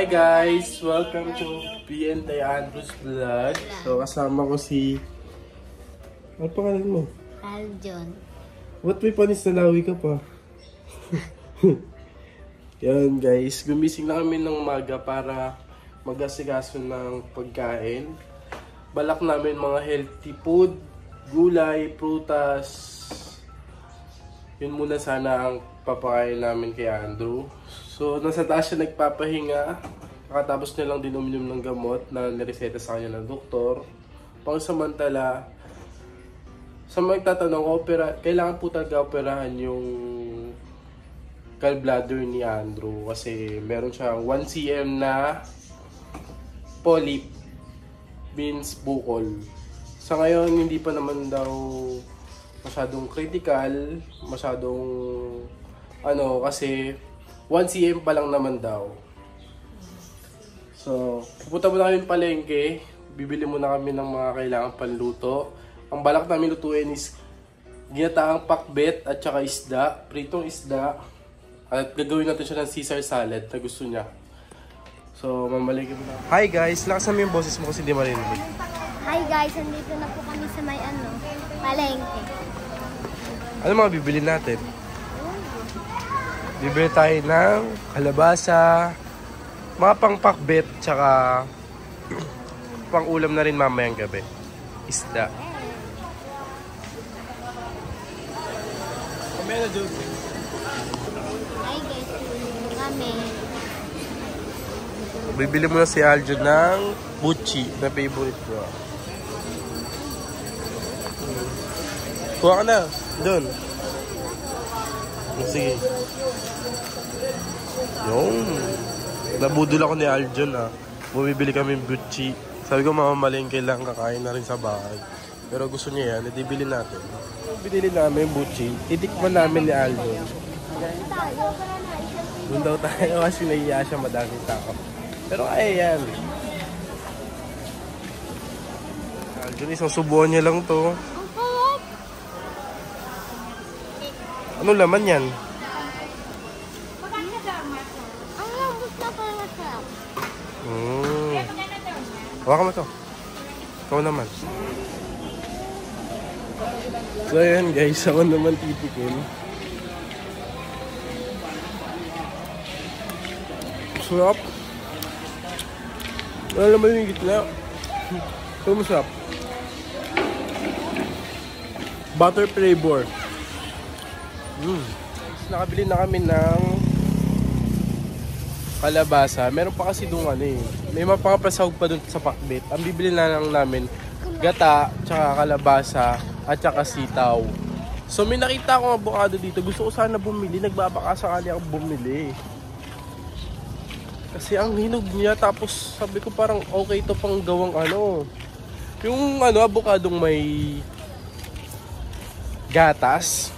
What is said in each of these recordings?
guys! Welcome to PN Andrew's Vlog. So kasama ko si... Ano pangalan mo? Aljon. What may panis na lawi ka pa? Yan guys, gumising na kami ng umaga para mag-asikaso ng pagkain. Balak namin mga healthy food, gulay, prutas. Yun muna sana ang papakain namin kay Andrew. So, nasa taas siya nagpapahinga. Nakatapos niya lang din uminom ng gamot na nireseta sa kanya ng doktor. Pangsamantala, sa mga nagtatanong, kailangan po talaga operahan yung gallbladder ni Andrew. Kasi meron siyang 1 cm na polyp means bukol. Sa ngayon, hindi pa naman daw masyadong critical, masyadong kasi 1 cm pa lang naman daw. So, pupunta muna kami palengke. Bibili muna kami ng mga kailangan panluto. Ang balak namin lutuin is ginataang pakbet at saka isda, pritong isda. At gagawin natin siya ng Caesar salad na gusto niya. So, mamalengke muna. Hi guys! Lakasan mo yung boses mo kasi hindi marinig. Hi guys! Andito na po kami sa may palengke. Ano mga bibili natin? Bibili tayo ng kalabasa, mga pangpakbet, tsaka pang ulam na rin mamayang gabi. Isda. Hi guys! Kami. Bibili muna si Aljo ng buchi na favorite ko. Kuha ka na. Doon. Sige. Yung. Nabudol ako ni Aljon Bumibili kami buchi. Sabi ko mamamalengke lang, kakain na rin sa bahay. Pero gusto niya yan, edi bilhin natin. Binili namin buchi. Titikman namin ni Aljon. Doon daw tayo kasi nahiya siya, madaming tao. Pero kaya yan. Aljon, isang subuan niya lang to. Ano laman yan? Ang lambot na pa masarap. Hawakan mo to. Ikaw naman. So ayan guys, ako naman titikin. Sarap. Wala naman yung gitna. Ito masarap. Butter flavor. Nakabili na kami ng kalabasa. Meron pa kasi doon may mapapasahog pa doon sa pakbet. Ang bibili na lang namin gata, tsaka kalabasa, at tsaka sitaw. So may nakita akong avocado dito. Gusto ko sana bumili. Nagbabakasakali ako bumili. Kasi ang hinog niya. Tapos sabi ko parang okay to pang gawang yung avocadong may gatas.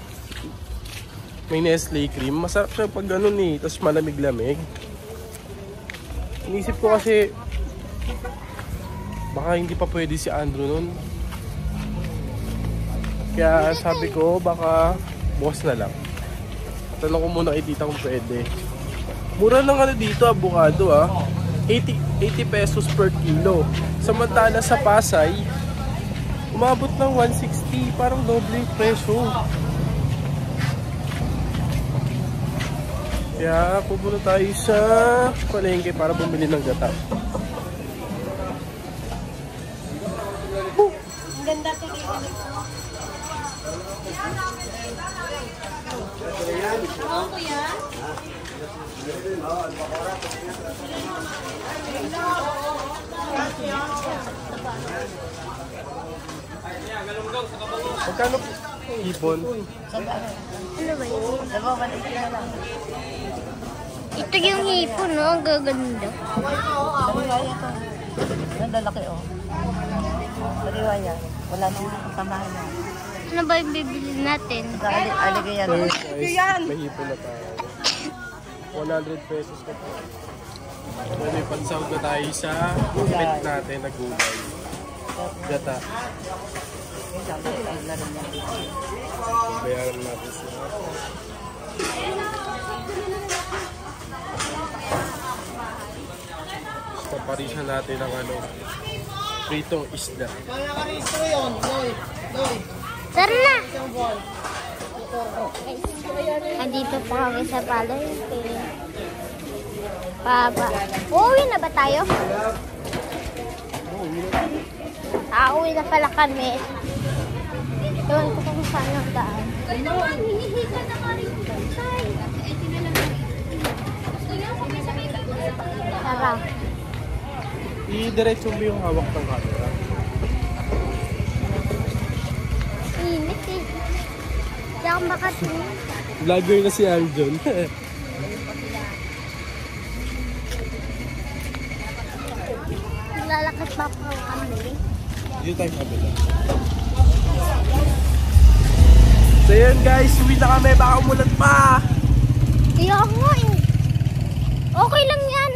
May Nestle cream. Masarap siya pag tapos malamig-lamig. Inisip ko kasi baka hindi pa pwede si Andrew nun. Kaya sabi ko baka bukas na lang. Tanong ko muna kay tita kung pwede. Mura lang dito avocado 80 pesos per kilo. Samantala sa Pasay umabot ng 160. Parang doble yung presyo. Kaya pupunta tayo sa palengke para bumili ng gata. Ang ganda to dito. Oo, kuya. Magkano ipon? Ano ba yun? Ito yung hipon, ang gaganda. Sariwaya to. Ang lalaki, Sariwaya. Wala nang kasamahan yan. Ano ba yung bibili natin? Aligay yan. May hipon na tayo. 100 pesos na po. May pansahog na tayo sa pet natin na gulay. Gata. Bayaran natin sila. Parisa natin ang pritong isda. Tara na! Andito po kami sa palengke. Uuwi na ba tayo? Uuwi na pala kami. Doon ko kung saan ang daan. Tara. I-diretso mo yung hawak ng camera. Init eh. Hindi ako makatingin. Vlogger na si Aljon. Lalakad pa po kami. Dito tayo kabila. So yun guys, uwi na kami. Baka umulan pa. Kaya nga eh. Okay lang yan.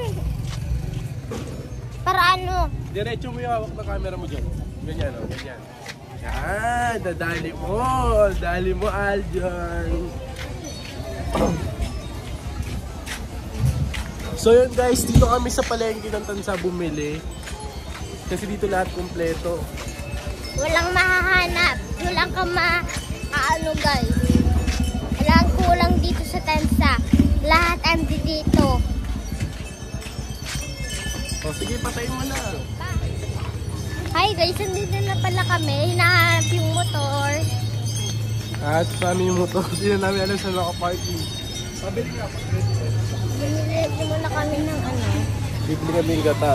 Para ano? Diretso mo yung hawak ng camera mo dyan. Ganyan o, ganyan. Yan, dadali mo. Dali mo, Aljon. So yun guys, dito kami sa palengke ng Tansa bumili. Kasi dito lahat kumpleto. Walang mahahanap. Walang ano guys. Walang kulang dito sa Tansa. Lahat andi dito. O sige, patayin mo na. Hi guys, nandito na pala kami. Hinahanap yung motor. At sa amin yung motor. Hindi na namin alam saan nakaparking. Pabili nga. Bumili muna kami ng ano. Bibili kami yung gata.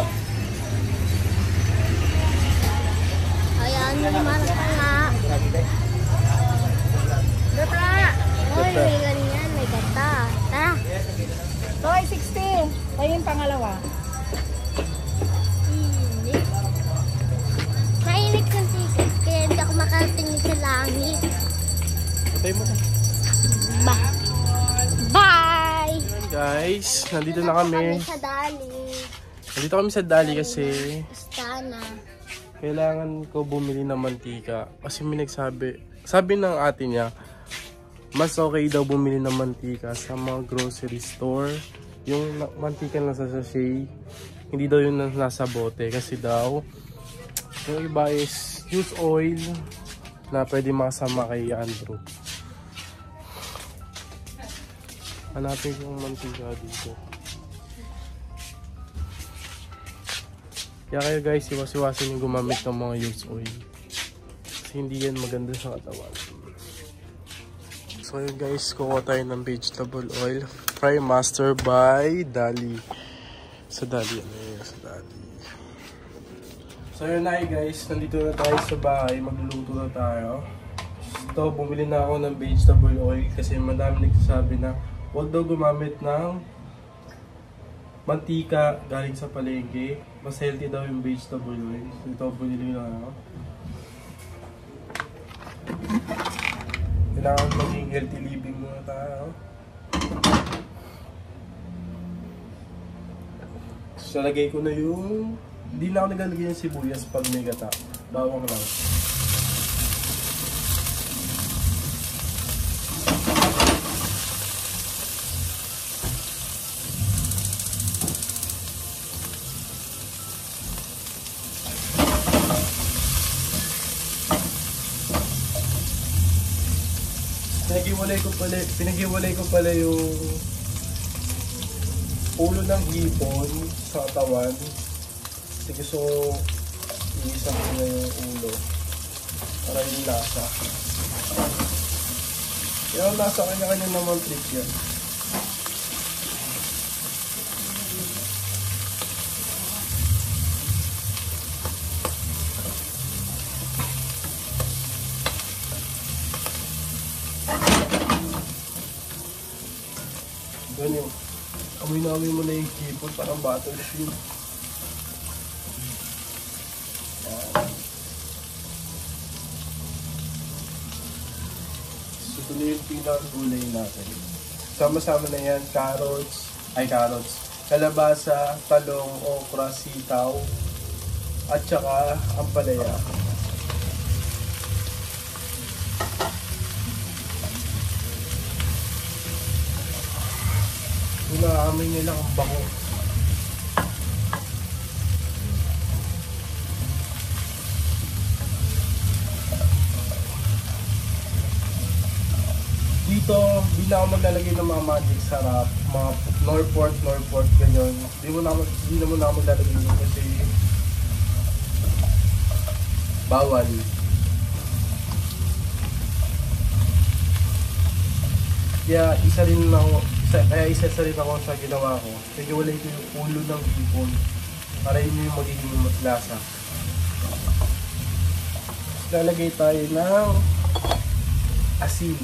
Ayan, naman ka nga. Gata! Oy, may ganyan, may gata. Tara! Toy, 16. Tayo yung pangalawa. Init. Mainit ng ticket, kaya hindi ako makatingin sa langit. Patayin mo na. Bye! Ayan guys, nandito na Kami kami. sa Dali. Nandito kami sa Dali kasi Istana. kailangan ko bumili ng mantika. Kasi may nagsabi, sabi ng ate niya, mas okay daw bumili ng mantika sa mga grocery store. Yung mantika na sa sachet, hindi daw yun nasa bote. Kasi daw, yung iba is use oil na pwede makasama kay Andrew. Hanapin yung mantika dito. Kaya kayo guys, iwas-iwasan yung gumamit ng mga used oil. Kasi hindi yan maganda sa katawan. So yun guys, kukuha tayo ng vegetable oil. Fry Master by Dali. Sa Dali, ano yun? Sa Dali. So yun na guys, nandito na tayo sa bahay. Magluluto na tayo. Ito, bumili na ako ng vegetable oil kasi madami nagsasabi na huwag daw gumamit ng mantika galing sa palengke. Mas healthy daw yung vegetable oil. Ito, bumili na ako. Kailangan maging healthy living muna tayo. So, lagay ko na yung... Hindi na ako nagalagay ng sibuyas pag may gata. Bawang lang. Pinaghiwalay ko pala yung ulo ng hipon sa katawan. Kasi gusto ko iisang ko na yung ulo para yung lasa. Yung nasa kanya-kanya naman trip yan. Doon yung amoy na amoy mo na yung hipon, parang battlefield. So ito na yung pinakagulay natin. Sama-sama na yan, carrots, kalabasa, talong, okra, sitaw, at saka ampalaya. Naamoy nila ang bango. dito, hindi na ako maglalagay ng mga magic sarap, mga Norport, ganyan. Hindi na muna ako maglalagay nyo kasi bawal. Kaya isa rin ako sa ginawa ko. Kaya wala ito yung ulo ng hipon para yun yung magiging lasa. Lalagay tayo ng asin.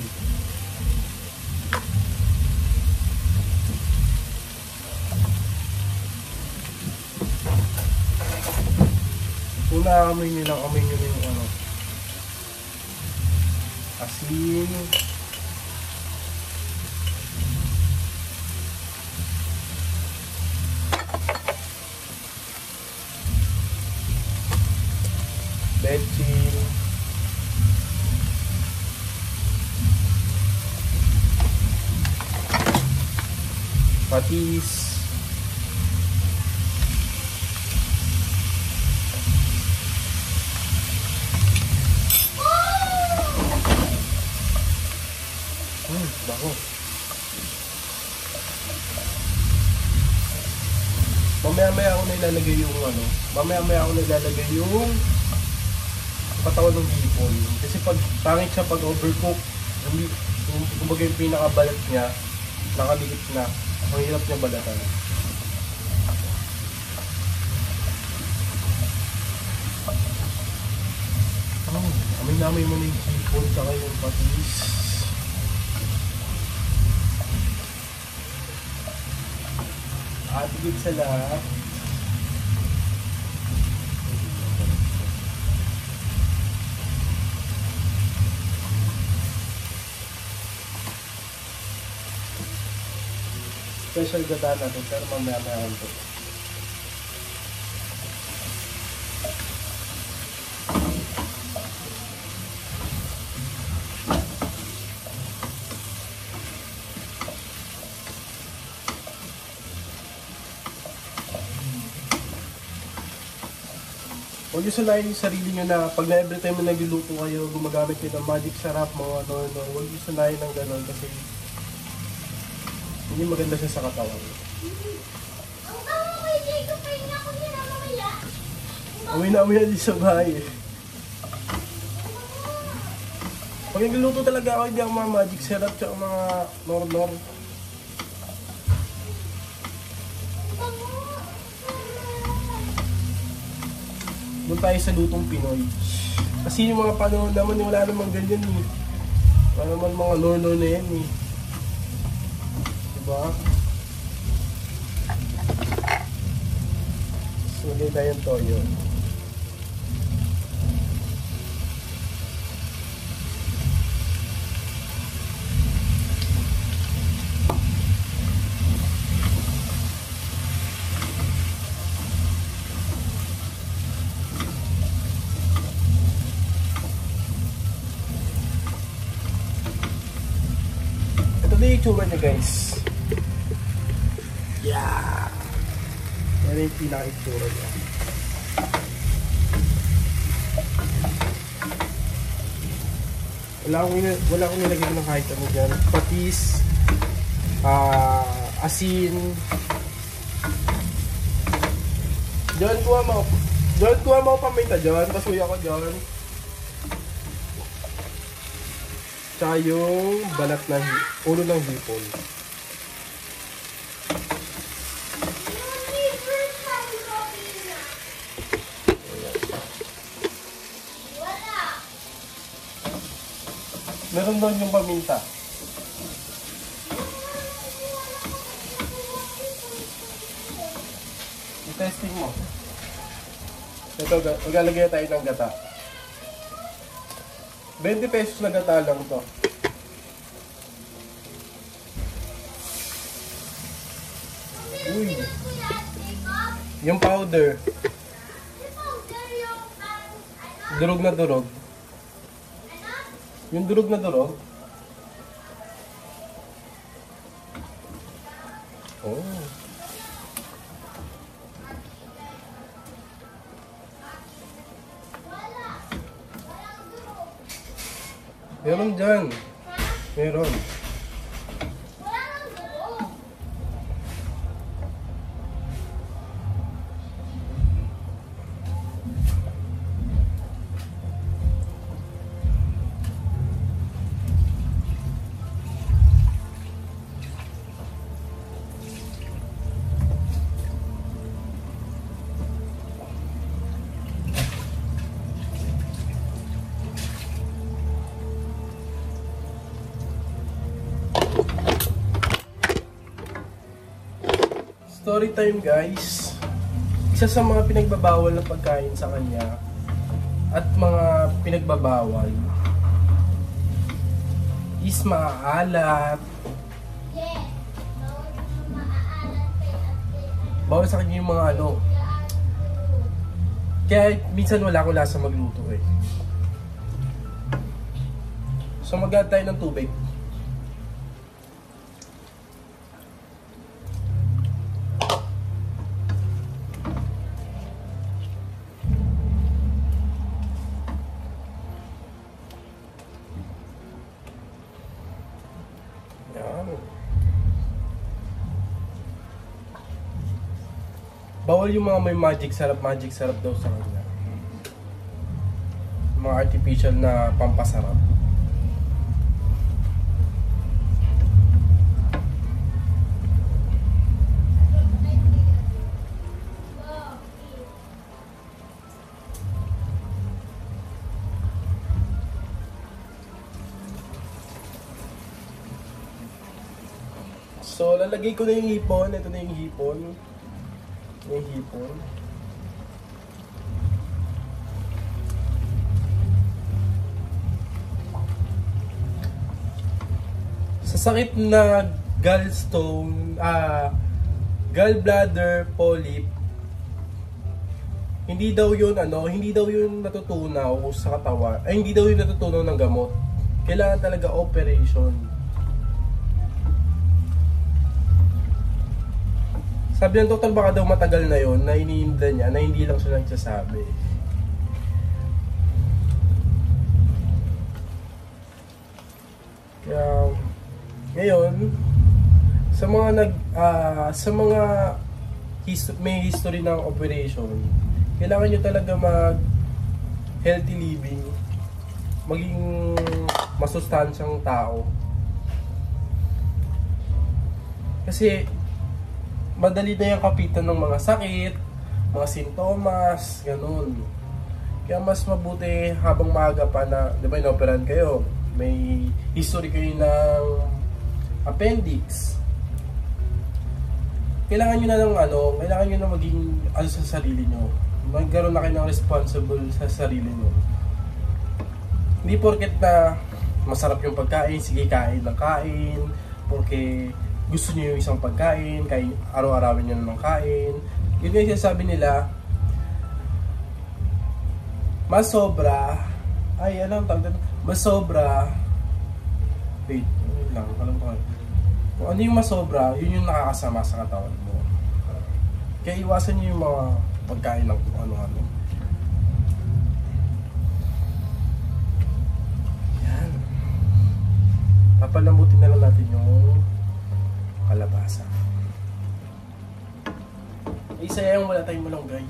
Una amoy nyo yung ano, asin. Betchin. Patis. Bako. Mamaya-maya ako nilalagay yung ano, yung katawan ng hipon. Kasi pag pangit siya pag overcook, kumbaga yung pinakabalat niya, nakadikit na, ang hirap niya balatan. Amoy mo na yung hipon saka yung patis. At higit sa lahat, special gata natin, pero mamaya-maya ito. Huwag nyo sanayin yung sarili nyo na pag na every time na nagluluto kayo, gumagamit kayo ng magic sarap, mga ano, huwag nyo sanayin ng gano'n kasi hindi maganda siya sa katawan. Ang tama ko yung Jacob, pahinga ko nila mamaya. Amoy na din sa bahay eh. Pag nagluluto talaga ako, hindi ako mga magic syrup tsaka mga nor-nor. Doon tayo sa lutong Pinoy. Kasi yung mga panahon naman, wala namang ganyan eh. Wala naman mga nor-nor na yan eh. Diba? So, lagay tayong toyo. Ito na yung itsura niya, guys. Yeah! Yan yung pinaka-itsura niya. Wala akong nilagay ng kahit ano dyan. Patis, asin. John, kuha mo paminta dyan. Pasuya ko dyan. Tsaka yung balat na ulo ng hipon. Meron doon yung paminta. I-testing mo. Ito, maglalagay tayo ng gata. 20 pesos na gata lang to. Uy. Yung powder. Durog na durog. Yung durog na durog. Oh. Meron dyan. Meron. Story time guys. Isa sa mga pinagbabawal na pagkain sa kanya at mga pinagbabawal is maaalat. Bawal sa kanya yung mga ano. Kaya minsan wala akong lasa magluto eh. So mag-add tayo ng tubig. Bawal yung mga may magic sarap daw sa kanya. Mga artificial na pampasarap. So, lalagay ko na yung hipon. Ito na yung hipon. Yung hipon. Sa sakit na gallstone, gallbladder polyp, hindi daw yun natutunaw sa katawan. Ay, hindi daw yun natutunaw ng gamot. Kailangan talaga operation. Sabi ng doktor baka daw matagal na yon na iniinda niya na hindi lang siya nagsasabi. Kaya ngayon sa mga may history ng operation, kailangan niyo talaga mag healthy living, maging masustansyang tao. Kasi madali na yung kapitan ng mga sakit, mga sintomas, ganun. Kaya mas mabuti habang maaga pa na, di ba, inoperan kayo, may history kayo ng appendix. Kailangan nyo na kailangan nyo na maging sa sarili nyo. Magkaroon na kayo ng responsible sa sarili nyo. Hindi porket na masarap yung pagkain, sige kain ng kain, porque gusto niyo yung isang pagkain, kaya araw-arawin niyo ng kain. Yun yung sinasabi nila, mas sobra, wait lang, kung ano yung mas sobra, yun yung nakakasama sa katawan mo. Kaya iwasan niyo yung mga pagkain ng kung ano-ano. Yan. Papalambutin na lang natin yung kalabasa. Sayang wala tayong malunggay.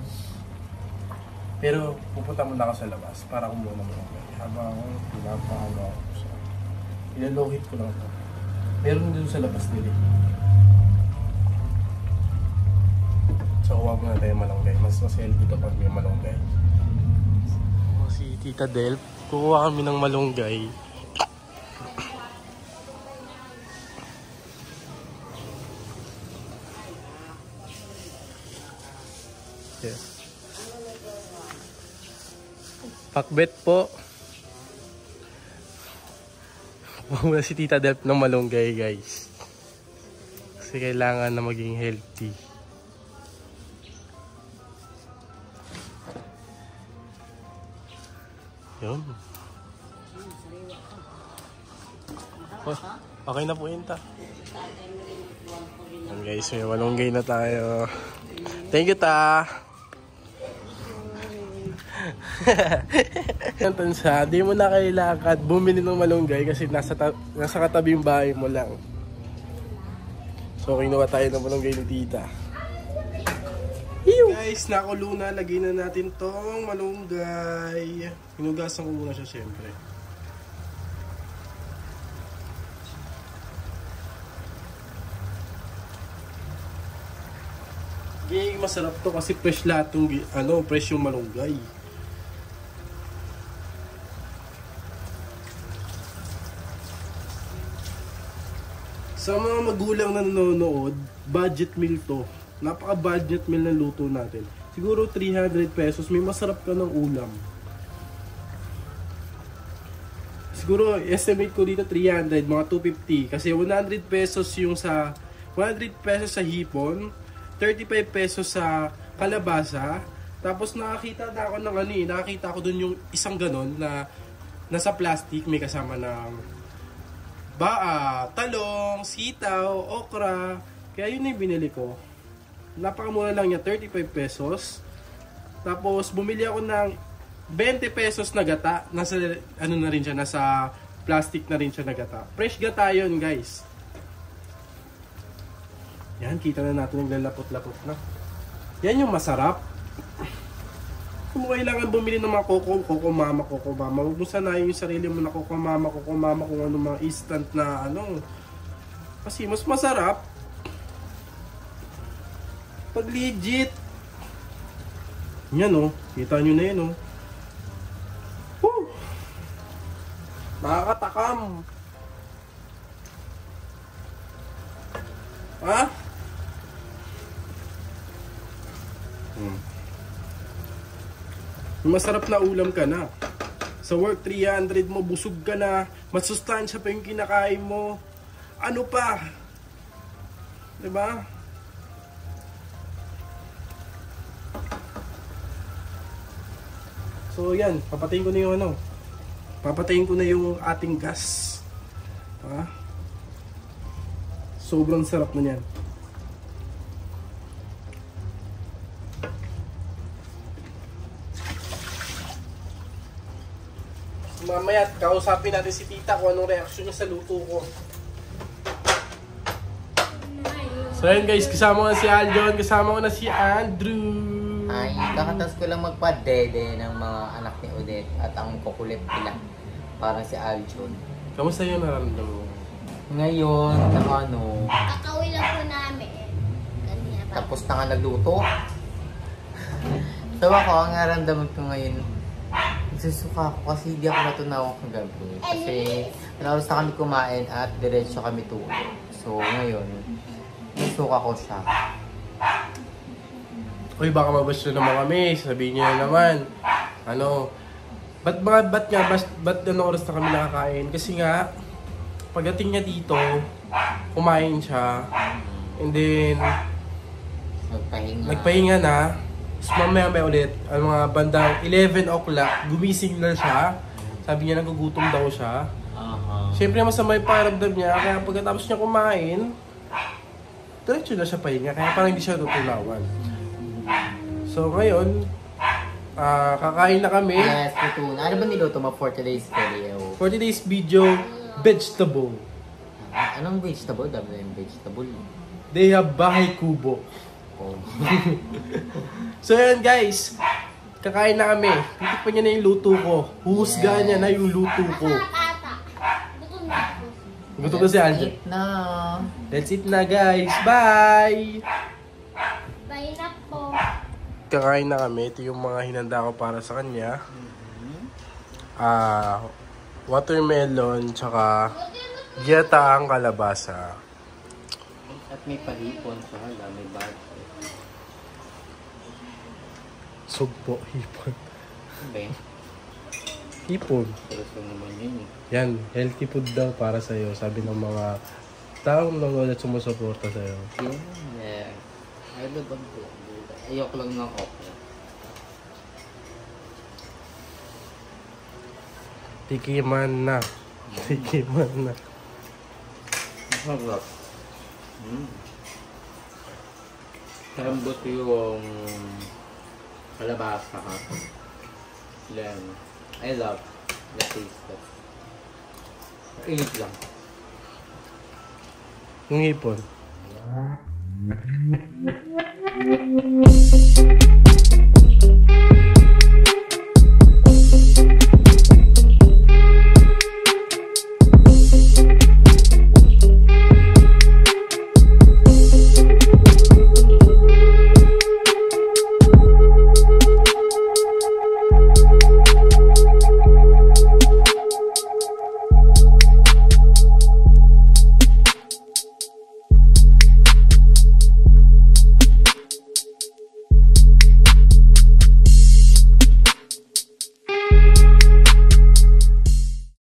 Pero pupunta muna ako sa labas para kumuha ng malunggay. Habang pinapakalo ako siya. Ilalohit ko lang ito. Meron dito sa labas nila. So huwag muna tayong malunggay. Mas healthy ito pag may malunggay. Si Tita Del, kukuha kami ng malunggay. Pakbet po. Huwag na si Tita Delp ng malunggay guys. Kasi kailangan na maging healthy. Yun. Oh, okay na po yun ta. Yan guys, may malunggay na tayo. Thank you ta. Tansa, di mo na kailangan bumili ng malunggay kasi nasa katabi yung bahay mo lang. So kinuha tayo ng malunggay ni Tita. Guys, nakulo na. Lagay na natin tong malunggay. Hinugasan ko muna siya syempre. Gay, masarap to kasi fresh lahat tong, fresh yung malunggay. Sa mga magulang na nanonood, budget meal to. Napaka-budget meal na luto natin. Siguro 300 pesos, may masarap ka ng ulam. Siguro, estimate ko dito 300, mga 250. Kasi 100 pesos yung sa 100 pesos sa hipon, 35 pesos sa kalabasa. Tapos nakakita na ako ng nakakita ko dun yung isang ganon na nasa plastic, may kasama ng talong, sitaw, okra. Kaya yun yung binili ko. Napakamura lang niya, 35 pesos. Tapos bumili ako ng 20 pesos na gata. Nasa na rin siya, nasa plastic na rin siya na gata. Fresh gata yun, guys. Yan, kita na natin yung lalapot-lapot na. Yan yung masarap. Kung mo kailangan bumili ng mga koko mama. Huwag mo sanayin yung sarili mo na koko mama, kung ano mga instant na Kasi mas masarap pag legit. Yan kita nyo na yun Woo! Nakakatakam. Ha? Masarap na ulam ka na. Sa work 300 mo, busog ka na. Masustansya pa yung kinakain mo. Ano pa? Diba? So yan, papatayin ko na yung papatayin ko na yung ating gas. Sobrang sarap na yan. Mamaya kausapin natin si tita kung anong reaksyon niya sa luto ko. So yun guys, kasama ko na si Aljon, kasama ko na si Andrew. Ay, kakatas ko lang magpa-dede ng mga anak ni Odette at ang kukulit nila. Parang si Aljon. Kamusta yung nararamdaman mo? Ngayon, Kakawin lang po namin. Kanina pa. tapos na nga nagluto. So ako, ang nararamdaman ko ngayon, nagsusuka ako kasi hindi ako natunaw kagabi. Kasi naoras na kami kumain at diretso kami tulog. So ngayon, nagsuka ko siya. Uy, baka mabash na naman kami. Sabihin niyo na naman. Ba't anong oras na kami nakakain? Kasi nga, pagdating niya dito, kumain siya. And then, nagpahinga na. Tapos mamaya ulit, ang mga bandang 11 o'clock, gumising na siya. Sabi niya nagugutom daw siya. Siyempre masama yung pakiramdam niya, kaya pagkatapos niya kumain, diretso na siya pahinga, kaya parang hindi siya tutulawan. So ngayon, kakain na kami. Yes, ito. Ano ba niluto mo for today's video? For today's video, vegetable. Anong vegetable? Dami na yung vegetable. They have bahay kubo. Oh. So yan guys, kakain na kami. Titikpan niya na yung luto ko. Huhusgahan niya na yung luto ko. Gutom na ako. Gusto ko si Aljon. Eat na. That's it na guys. Bye! Bye na po. Kakain na kami. Ito yung mga hinanda ko para sa kanya. Watermelon, tsaka giyataang kalabasa. At may palipon siya. May bag. Sugpo, hipon. Okay. Hipon. Terus lang naman yun eh. Yan, healthy food daw para sa'yo. Sabi ng mga taong nanonood at sumusuporta sa'yo. Yeah. Ayoko lang ng okra. Tikiman na. Tikiman na. Masarap. Lambot yung kalabasa ha. Then, I love the taste of init lang. Yung hipon.